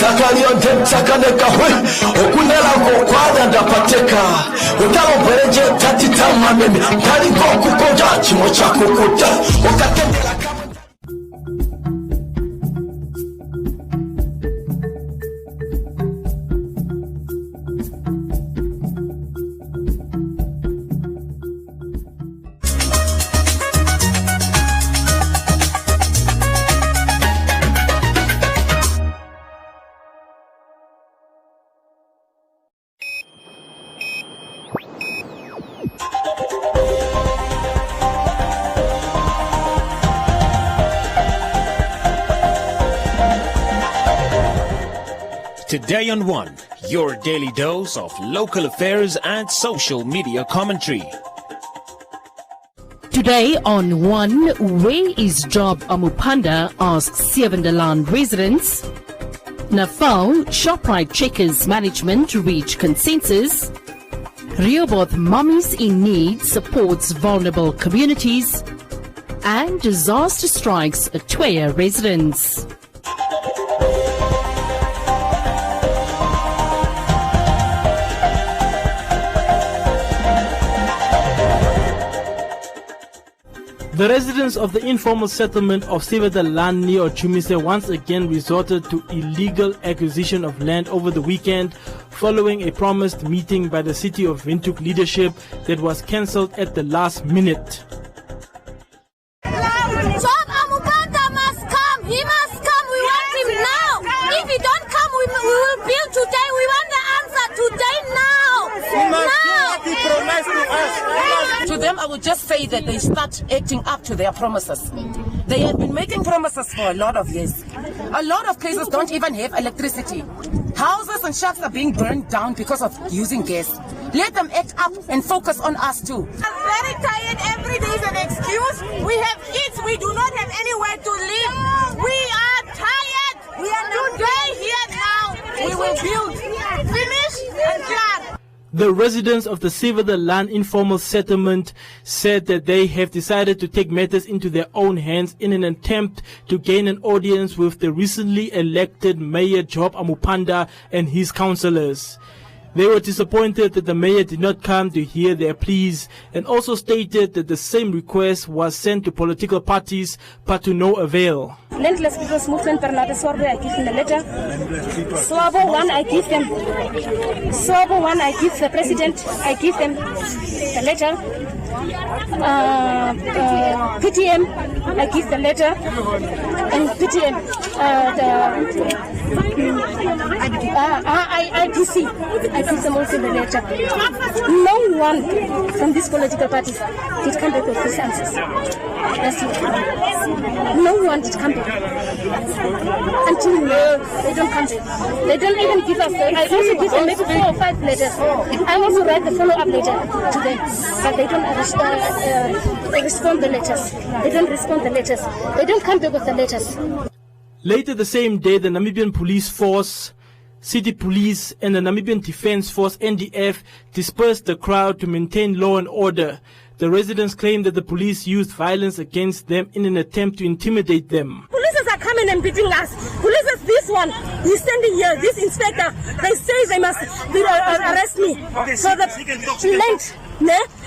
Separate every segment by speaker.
Speaker 1: takalionte takaneka hui okunela kokwana ndapateka utalo bereje tatitama mimi kali kukoja chimo cha kukuta ukatendela kama.
Speaker 2: Today on One, your daily dose of local affairs and social media commentary.
Speaker 3: Today on One, where is Job Amupanda, asks Sievendelaan residents. Nafau, ShopRite Checkers management reach consensus. Rehoboth Mummies in Need supports vulnerable communities. And disaster strikes Twea residents.
Speaker 4: The residents of the informal settlement of Sievendelaan near Ochumise once again resorted to illegal acquisition of land over the weekend following a promised meeting by the City of Windhoek leadership that was cancelled at the last minute.
Speaker 5: Job Amupanda must come. He must come. We want him now. If he don't come, we will build today. We want the answer today now.
Speaker 6: He must do what he promised to us.
Speaker 7: To them, I would just say that they start acting up to their promises. They have been making promises for a lot of years. A lot of places don't even have electricity. Houses and shops are being burned down because of using gas. Let them act up and focus on us too.
Speaker 5: I'm very tired. Every day is an excuse. We have kids. We do not have anywhere to live. We are tired. We are today here now. We will build. Finish and plan.
Speaker 4: The residents of the Sievendelaan informal settlement said that they have decided to take matters into their own hands in an attempt to gain an audience with the recently elected Mayor Job Amupanda and his councillors. They were disappointed that the mayor did not come to hear their pleas and also stated that the same request was sent to political parties but to no avail.
Speaker 8: Landless People's Movement Bernardo Sorbo, I give him a letter. Swabo one, I give them. Swabo one, I give the president. I give them the letter. PTM, I give the letter. And PTM, IDC, I give them also the letter. No one from these political parties did come back with these answers. That's it. No one did come back. Until now, they don't come back. They don't even give us. I also give them maybe 4 or 5 letters. I also write the follow-up letter to them, but they don't respond the letters. They don't respond the letters. They don't come back with the letters.
Speaker 4: Later the same day, the Namibian Police Force, City Police and the Namibian Defence Force NDF dispersed the crowd to maintain law and order. The residents claimed that the police used violence against them in an attempt to intimidate them.
Speaker 8: Police are coming and beating us. Police is this one. He's standing here. This inspector. They say they must arrest me. So the length.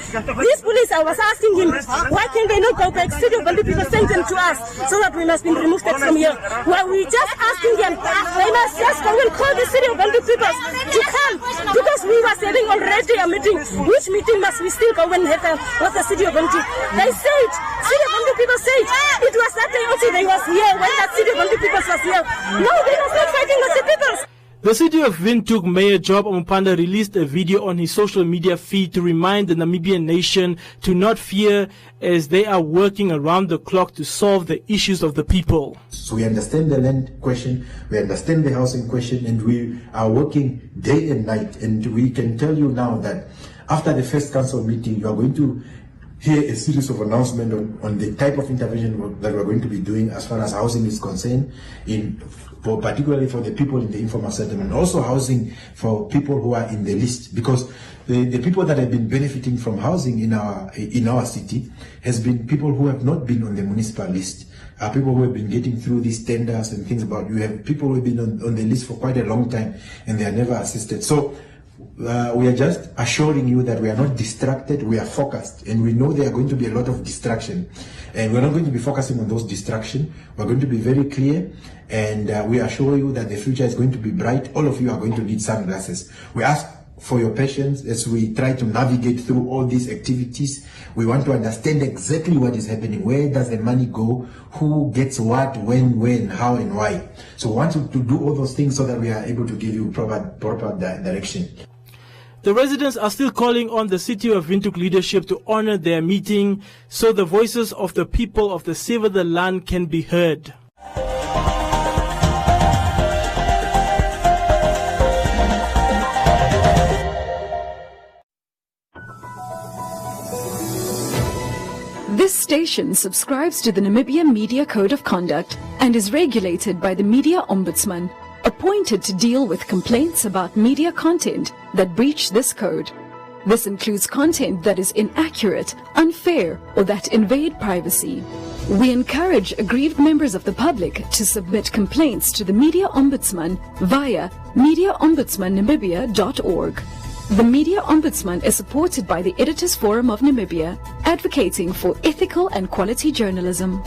Speaker 8: These police, I was asking him, why can they not go back? City of Windhoek people sent them to us so that we must be removed from here. Well, we just asking them, they must just go and call the City of Windhoek people to come because we were having already a meeting. Which meeting must we still go and have with the City of Windhoek? They said, City of Windhoek people said, it was that day also they was here when the City of Windhoek people was here. No, they was not fighting with the people.
Speaker 4: The City of Windhoek Mayor Job Amupanda released a video on his social media feed to remind the Namibian nation to not fear as they are working around the clock to solve the issues of the people.
Speaker 9: So we understand the land question, we understand the housing question, and we are working day and night. And we can tell you now that after the first council meeting, you are going to hear a series of announcements on the type of intervention that we're going to be doing as far as housing is concerned, particularly for the people in the informal settlement, also housing for people who are in the list, because the people that have been benefiting from housing in our city has been people who have not been on the municipal list, people who have been getting through these tenders and things about. You have people who have been on the list for quite a long time and they are never assisted. So we are just assuring you that we are not distracted, we are focused, and we know there are going to be a lot of distraction, and we're not going to be focusing on those distractions. We're going to be very clear, and we assure you that the future is going to be bright. All of you are going to need sunglasses. We ask for your patience as we try to navigate through all these activities. We want to understand exactly what is happening. Where does the money go? Who gets what, when, how, and why? So we want to do all those things so that we are able to give you proper direction.
Speaker 4: The residents are still calling on the City of Windhoek leadership to honor their meeting so the voices of the people of the Save the Land can be heard.
Speaker 10: This station subscribes to the Namibia Media Code of Conduct and is regulated by the Media Ombudsman, appointed to deal with complaints about media content that breach this code. This includes content that is inaccurate, unfair, or that invade privacy. We encourage aggrieved members of the public to submit complaints to the Media Ombudsman via mediaombudsmannamibia.org. The Media Ombudsman is supported by the Editors Forum of Namibia, advocating for ethical and quality journalism.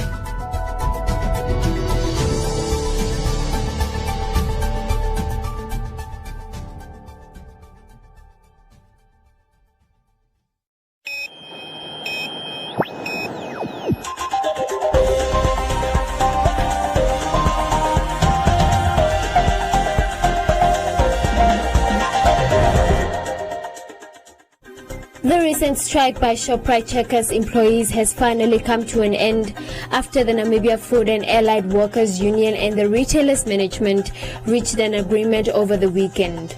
Speaker 11: The recent strike by Shoprite Checkers employees has finally come to an end after the Namibia Food and Allied Workers Union and the retailers' management reached an agreement over the weekend.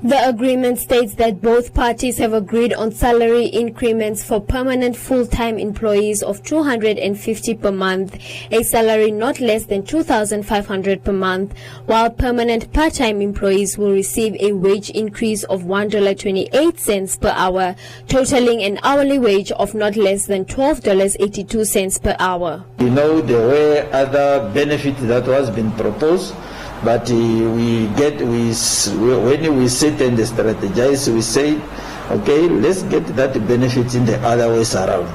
Speaker 11: The agreement states that both parties have agreed on salary increments for permanent full-time employees of $250 per month, a salary not less than $2,500 per month, while permanent part-time employees will receive a wage increase of $1.28 per hour, totaling an hourly wage of not less than $12.82 per hour.
Speaker 12: You know, there were other benefits that was been proposed, but when we sit and strategize, we say, okay, let's get that benefit in the other ways around.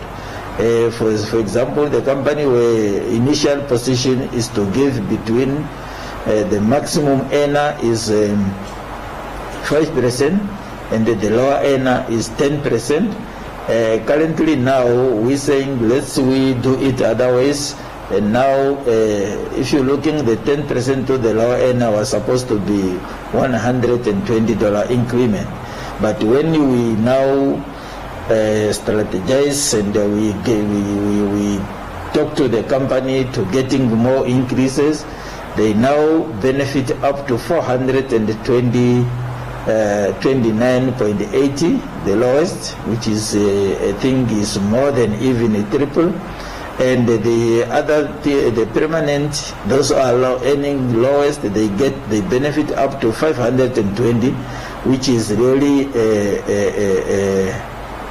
Speaker 12: For example, the company where initial position is to give between the maximum earner is 5% and the lower earner is 10%. Currently now we're saying we do it other ways. And now, if you're looking, the 10% to the lower end was supposed to be $120 increment. But when we now strategize and we talk to the company to getting more increases, they now benefit up to 429.80, the lowest, which is I think is more than even a triple. And the other, the permanent, those who are earning lowest, they benefit up to 520, which is really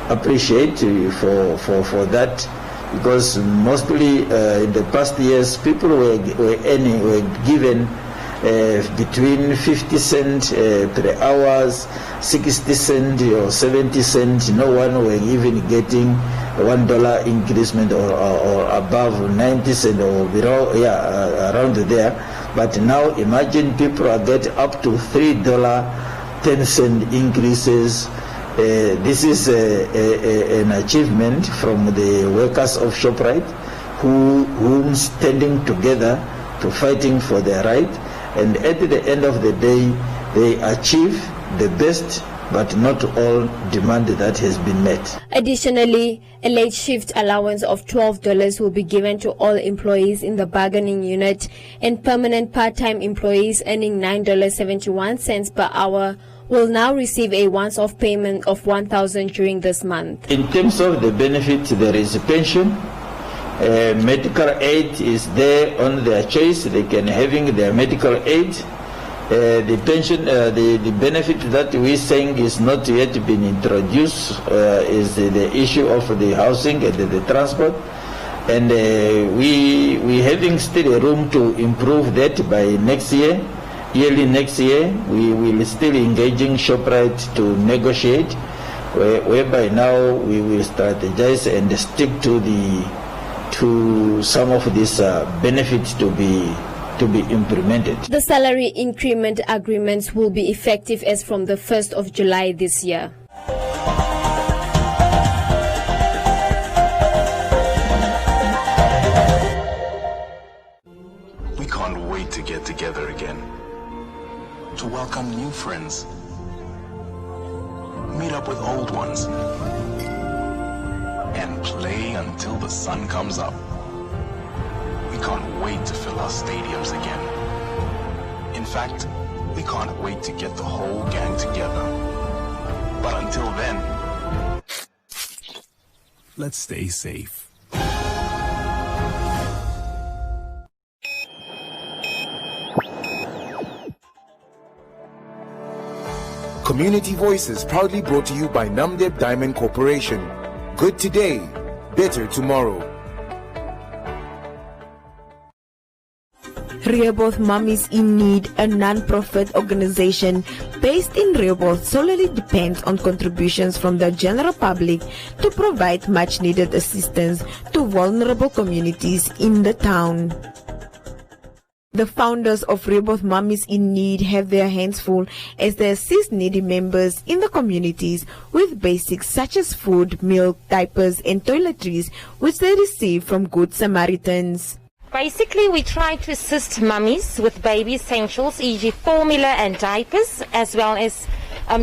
Speaker 12: appreciate for that, because mostly in the past years people were given between 50 cents per hour, 60 cents or 70 cents. No one were even getting $1 increasement or above 90 cents or below, around there. But now imagine people are getting up to $3.10 increases. This is an achievement from the workers of Shoprite who standing together to fighting for their right, and at the end of the day they achieve the best, but not all demand that has been met.
Speaker 11: Additionally, a late shift allowance of $12 will be given to all employees in the bargaining unit, and permanent part-time employees earning $9.71 per hour will now receive a once-off payment of 1,000 during this month.
Speaker 12: In terms of the benefit, there is a pension. Medical aid is there on their choice. They can having their medical aid. The pension, the benefit that we're saying is not yet been introduced is the issue of the housing and the transport. And we having still a room to improve that by next year. Early next year, we will still engaging ShopRite to negotiate, whereby now we will strategize and stick to some of these benefits to be implemented.
Speaker 11: The salary increment agreements will be effective as from the 1st of July this year.
Speaker 13: We can't wait to get together again, to welcome new friends, meet up with old ones, and play until the sun comes up. We can't wait to fill our stadiums again. In fact, we can't wait to get the whole gang together. But until then,
Speaker 14: let's stay safe. Community Voices proudly brought to you by Namdeb Diamond Corporation. Good today, better tomorrow.
Speaker 15: Rehoboth Mummies in Need, a non-profit organization based in Rehoboth, solely depends on contributions from the general public to provide much-needed assistance to vulnerable communities in the town. The founders of Rehoboth Mummies in Need have their hands full as they assist needy members in the communities with basics such as food, milk, diapers, and toiletries, which they receive from Good Samaritans.
Speaker 16: Basically, we try to assist mummies with baby essentials, e.g. formula and diapers, as well as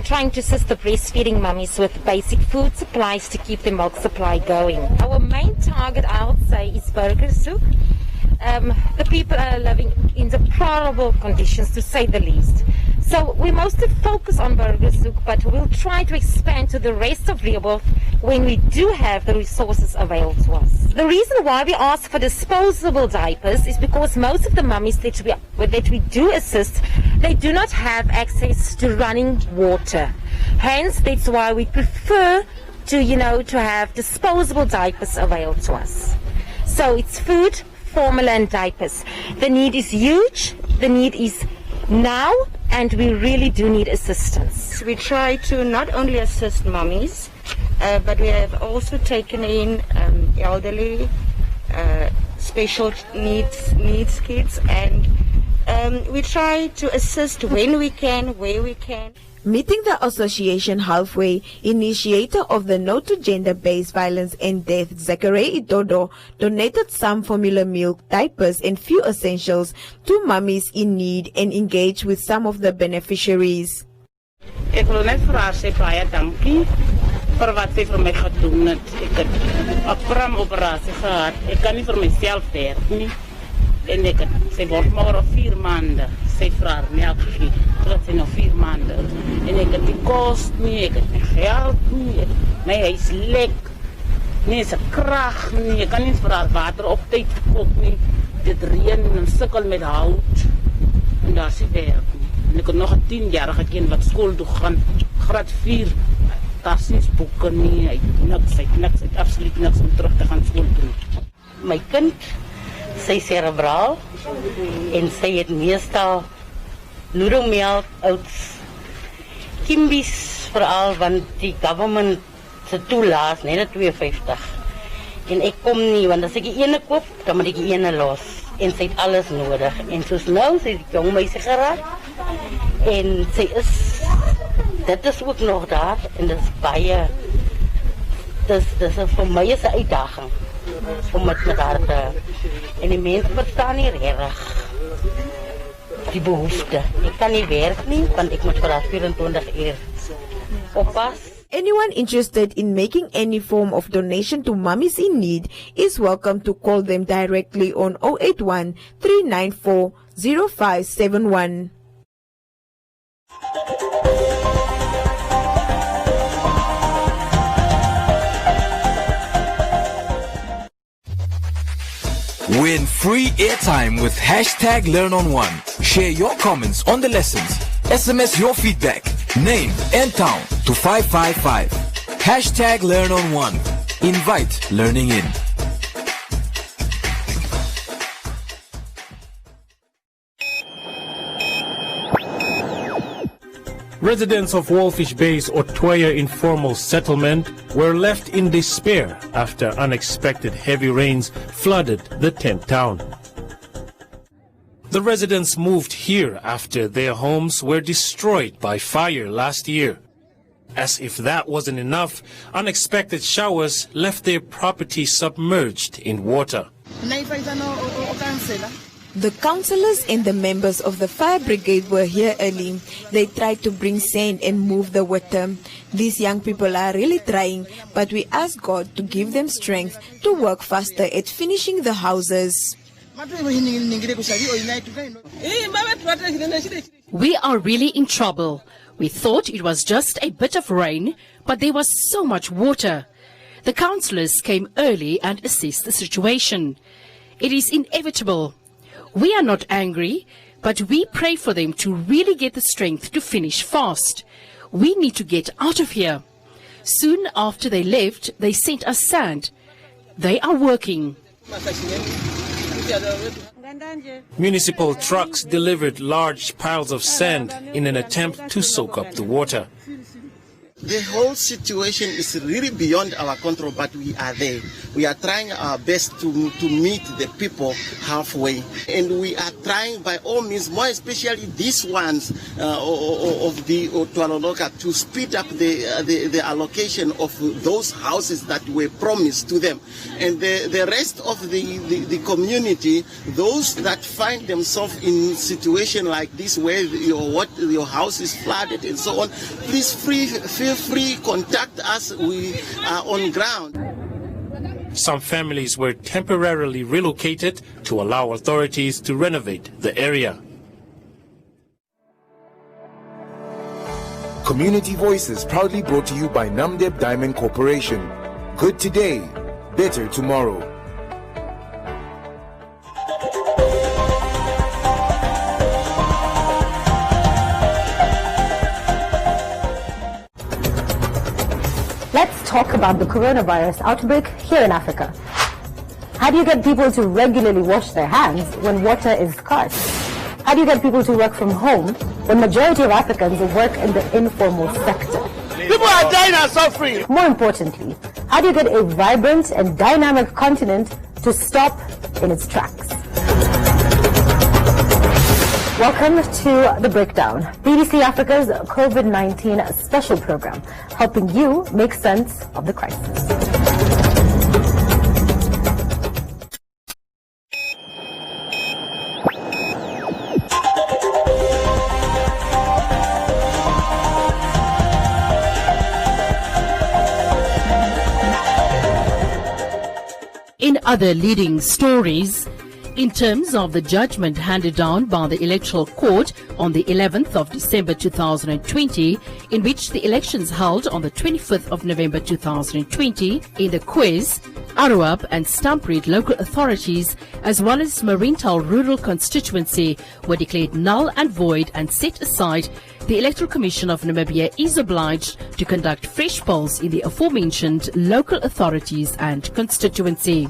Speaker 16: trying to assist the breastfeeding mummies with basic food supplies to keep the milk supply going. Our main target, I would say, is burger soup. The people are living in deplorable conditions, to say the least. So we mostly focus on burger soup, but we'll try to expand to the rest of Rehoboth when we do have the resources available to us. The reason why we ask for disposable diapers is because most of the mummies that we do assist, they do not have access to running water. Hence, that's why we prefer to have disposable diapers available to us. So it's food, formula and diapers. The need is huge. The need is now, and we really do need assistance.
Speaker 17: We try to not only assist mummies, but we have also taken in elderly, special needs kids, and we try to assist when we can, where we can.
Speaker 15: Meeting the association halfway, initiator of the No to Gender-Based Violence and Death, Zachary Idodo, donated some formula milk, diapers, and few essentials to mummies in need and engaged with some of the beneficiaries.
Speaker 18: Ek wil net vir haar sê baie dankie vir wat sy vir my gedoen het. Ek het 'n kramoperasie gehad. Ek kan nie vir myself werk nie. En sy word maar op 4 maande. Sy vra haar melk gegee. Dat sy nog 4 maande. En ek het die kos nie, ek het nie geld nie. My huis lek. Nee, sy krag nie. Ek kan nie vir haar water op tyd kook nie. Dit reën en sukkel met hout. En daar is werk nie. En ek het nog 'n 10-jarige kind wat skool toe gaan, graad 4. Daar is boeke nie, hy het absoluut niks om terug te gaan skool toe.
Speaker 19: My kind, sy cerebraal en sy het meestal noedelmelk, oats, kimbies veral, want die government se toelaat net 52. En ek kom nie, want as ek die ene koop, dan moet ek die ene los. En sy het alles nodig. En soos nou, sy het die jong meisie geraak. En sy is, dit is ook nog daar, en dit is baie, dit is vir my is 'n uitdaging, om met haar te, en die mense verstaan nie regtig die behoefte. Ek kan nie werk nie, want ek moet vir haar 24 uur oppas.
Speaker 15: Anyone interested in making any form of donation to mummies in need is welcome to call them directly on 081 394 0571.
Speaker 20: Win free airtime with #LearnOn1. Share your comments on the lessons. SMS your feedback, name and town to 555. #LearnOn1. Invite learning in.
Speaker 2: Residents of Wolfish Bay's Otwaya informal settlement were left in despair after unexpected heavy rains flooded the tent town. The residents moved here after their homes were destroyed by fire last year. As if that wasn't enough, unexpected showers left their property submerged in water.
Speaker 15: The councillors and the members of the fire brigade were here early. They tried to bring sand and move the water. These young people are really trying, but we ask God to give them strength to work faster at finishing the houses.
Speaker 3: We are really in trouble. We thought it was just a bit of rain, but there was so much water. The councillors came early and assessed the situation. It is inevitable. We are not angry, but we pray for them to really get the strength to finish fast. We need to get out of here. Soon after they left, they sent us sand. They are working.
Speaker 2: Municipal trucks delivered large piles of sand in an attempt to soak up the water.
Speaker 6: The whole situation is really beyond our control, but we are there. We are trying our best to meet the people halfway. And we are trying by all means, more especially these ones of the Otualoloka, to speed up the allocation of those houses that were promised to them. And the rest of the community, those that find themselves in situation like this where your house is flooded and so on, please feel free, contact us. We are on ground.
Speaker 2: Some families were temporarily relocated to allow authorities to renovate the area.
Speaker 14: Community Voices proudly brought to you by Namdeb Diamond Corporation. Good today, better tomorrow.
Speaker 21: Let's talk about the coronavirus outbreak here in Africa. How do you get people to regularly wash their hands when water is scarce? How do you get people to work from home when majority of Africans work in the informal sector?
Speaker 6: People are dying and suffering.
Speaker 21: More importantly, how do you get a vibrant and dynamic continent to stop in its tracks? Welcome to The Breakdown, BBC Africa's COVID-19 special program, helping you make sense of the crisis.
Speaker 3: In other leading stories, in terms of the judgment handed down by the Electoral Court on the 11th of December 2020, in which the elections held on the 25th of November 2020 in the Quiz, Aruap and Stampreed local authorities, as well as Marintal Rural Constituency, were declared null and void and set aside, the Electoral Commission of Namibia is obliged to conduct fresh polls in the aforementioned local authorities and constituency.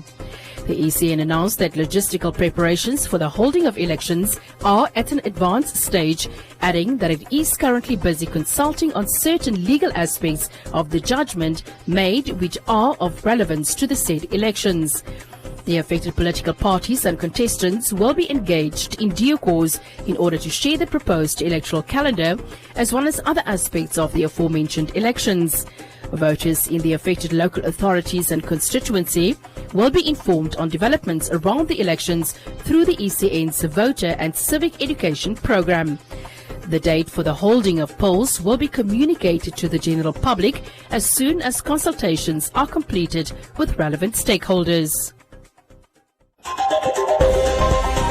Speaker 3: The ECN announced that logistical preparations for the holding of elections are at an advanced stage, adding that it is currently busy consulting on certain legal aspects of the judgment made which are of relevance to the said elections. The affected political parties and contestants will be engaged in due course in order to share the proposed electoral calendar as well as other aspects of the aforementioned elections. Voters in the affected local authorities and constituency will be informed on developments around the elections through the ECN's Voter and Civic Education Program. The date for the holding of polls will be communicated to the general public as soon as consultations are completed with relevant stakeholders.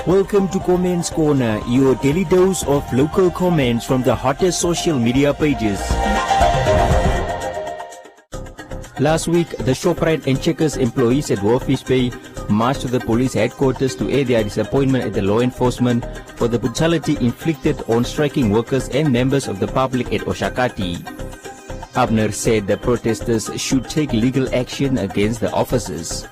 Speaker 22: Welcome to Comments Corner, your daily dose of local comments from the hottest social media pages. Last week, the Shoprite and Checkers employees at Wolfish Bay marched to the police headquarters to air their disappointment at the law enforcement for the brutality inflicted on striking workers and members of the public at Oshakati. Abner said the protesters should take legal action against the officers.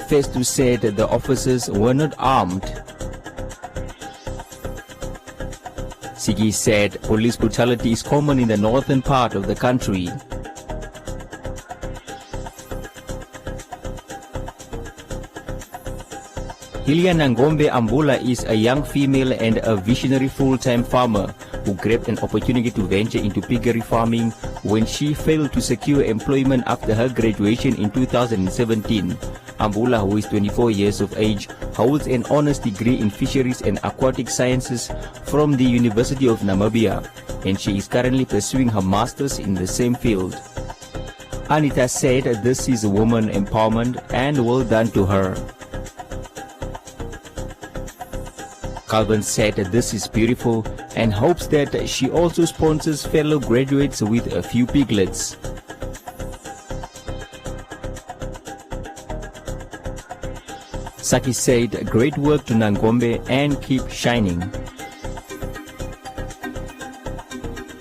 Speaker 22: Festus said the officers were not armed. Sigi said police brutality is common in the northern part of the country. Hilia Nangombe Ambula is a young female and a visionary full-time farmer who grabbed an opportunity to venture into piggery farming when she failed to secure employment after her graduation in 2017. Ambula, who is 24 years of age, holds an honors degree in fisheries and aquatic sciences from the University of Namibia, and she is currently pursuing her master's in the same field. Anita said this is woman empowerment and well done to her. Calvin said this is beautiful and hopes that she also sponsors fellow graduates with a few piglets. Saki said great work to Nangombe and keep shining.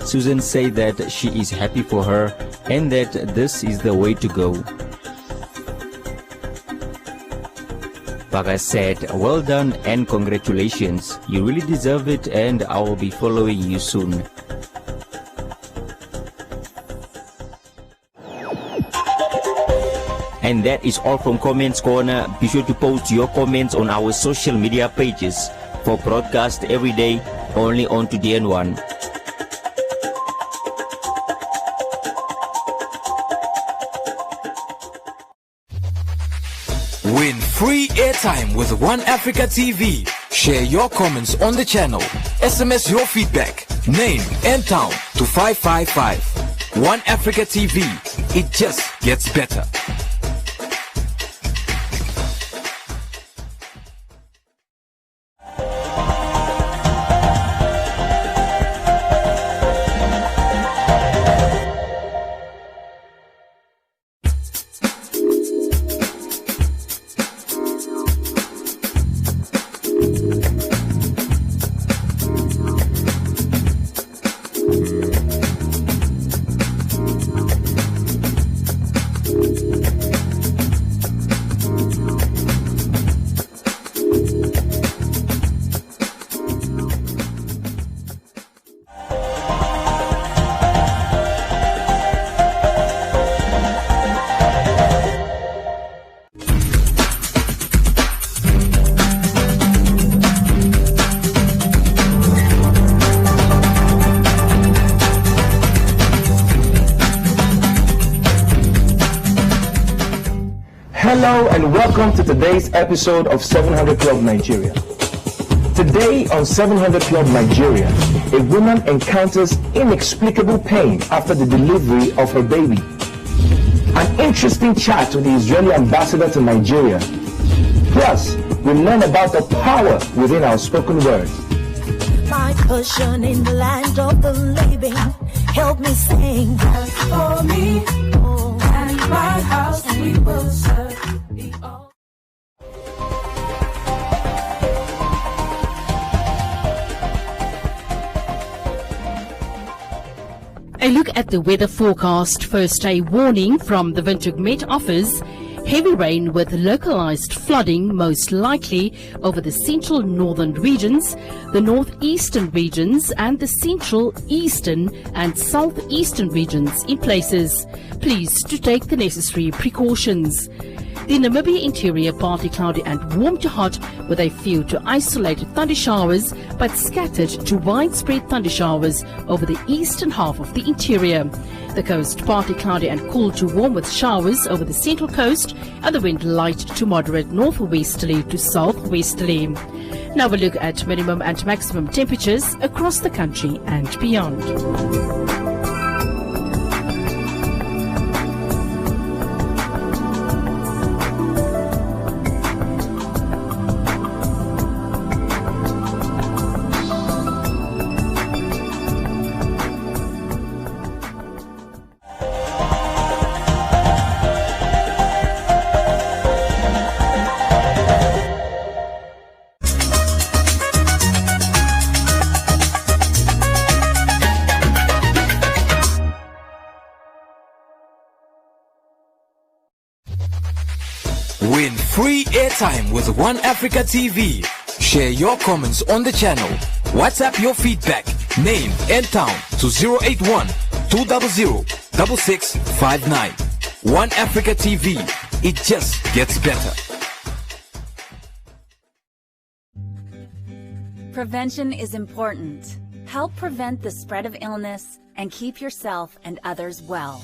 Speaker 22: Susan said that she is happy for her and that this is the way to go. Baga said, well done and congratulations. You really deserve it and I will be following you soon. And that is all from Comments Corner. Be sure to post your comments on our social media pages for broadcast every day only on TDN1.
Speaker 20: Win free airtime with One Africa TV. Share your comments on the channel. SMS your feedback, name and town to 555. One Africa TV. It just gets better.
Speaker 1: Hello and welcome to today's episode of 700 Club Nigeria. Today on 700 Club Nigeria, a woman encounters inexplicable pain after the delivery of her baby. An interesting chat with the Israeli ambassador to Nigeria. Plus, we learn about the power within our spoken words.
Speaker 7: My portion in the land of the living, help me sing. As for me, and my house we will serve.
Speaker 3: A look at the weather forecast. First, a warning from the Windhoek Met Office. Heavy rain with localized flooding most likely over the central northern regions, the northeastern regions and the central, eastern and southeastern regions in places. Please to take the necessary precautions. The Namibia interior partly cloudy and warm to hot with a few to isolated thunder showers but scattered to widespread thunder showers over the eastern half of the interior. The coast partly cloudy and cool to warm with showers over the central coast and the wind light to moderate northwesterly to southwesterly. Now we look at minimum and maximum temperatures across the country and beyond.
Speaker 20: Win free airtime with One Africa TV. Share your comments on the channel. WhatsApp your feedback, name and town to 081 200 6659. One Africa TV. It just gets better.
Speaker 5: Prevention is important. Help prevent the spread of illness and keep yourself and others well.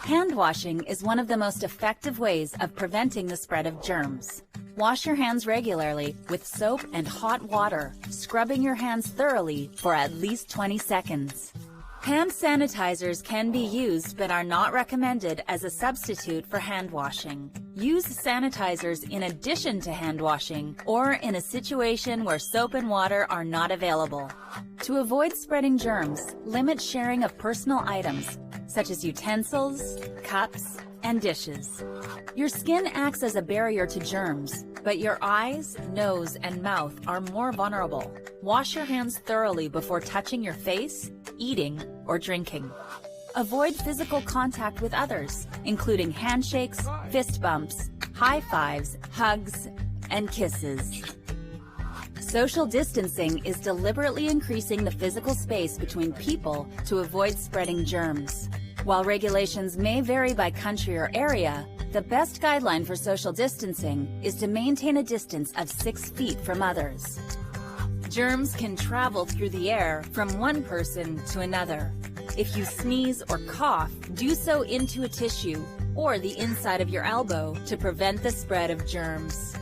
Speaker 5: Hand washing is one of the most effective ways of preventing the spread of germs. Wash your hands regularly with soap and hot water, scrubbing your hands thoroughly for at least 20 seconds. Hand sanitizers can be used but are not recommended as a substitute for hand washing. Use sanitizers in addition to hand washing or in a situation where soap and water are not available. To avoid spreading germs, limit sharing of personal items such as utensils, cups, and dishes. Your skin acts as a barrier to germs, but your eyes, nose, and mouth are more vulnerable. Wash your hands thoroughly before touching your face, eating, or drinking. Avoid physical contact with others, including handshakes, fist bumps, high fives, hugs, and kisses. Social distancing is deliberately increasing the physical space between people to avoid spreading germs. While regulations may vary by country or area, the best guideline for social distancing is to maintain a distance of 6 feet from others. Germs can travel through the air from one person to another. If you sneeze or cough, do so into a tissue or the inside of your elbow to prevent the spread of germs.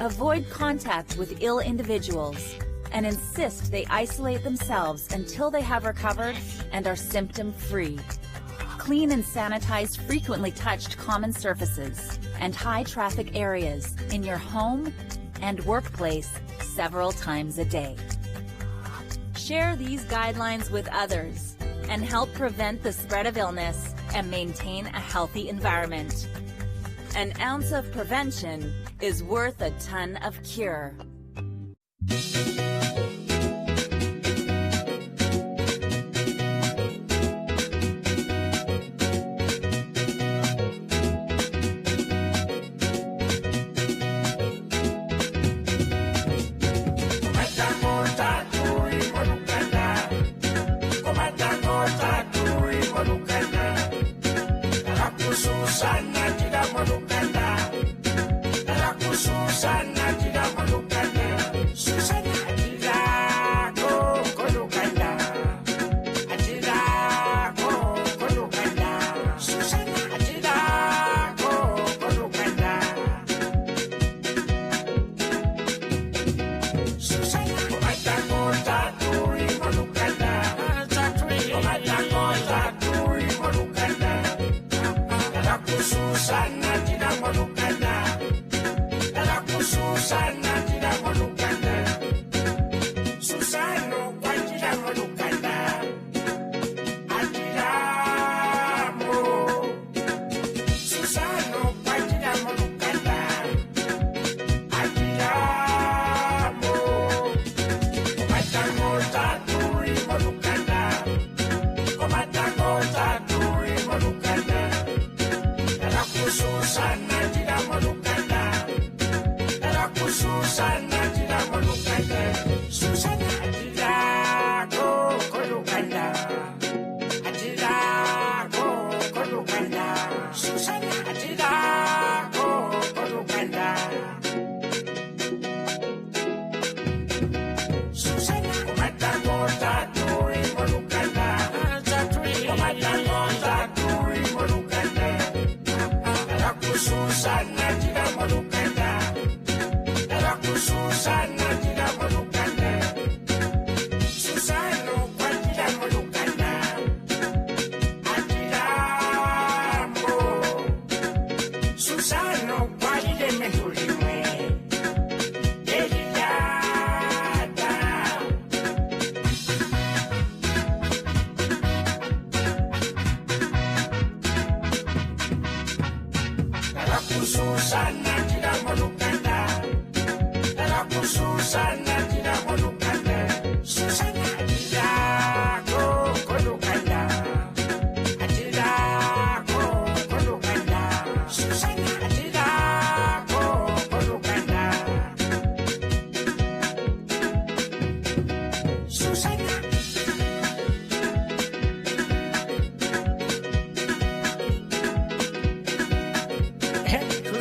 Speaker 5: Avoid contact with ill individuals and insist they isolate themselves until they have recovered and are symptom-free. Clean and sanitize frequently touched common surfaces and high-traffic areas in your home and workplace several times a day. Share these guidelines with others and help prevent the spread of illness and maintain a healthy environment. An ounce of prevention is worth a ton of cure.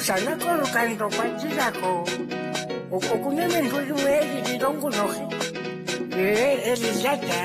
Speaker 8: sana korukando kwajirako. Okukunyeme nduli mwezi didongu nohe. Elizata.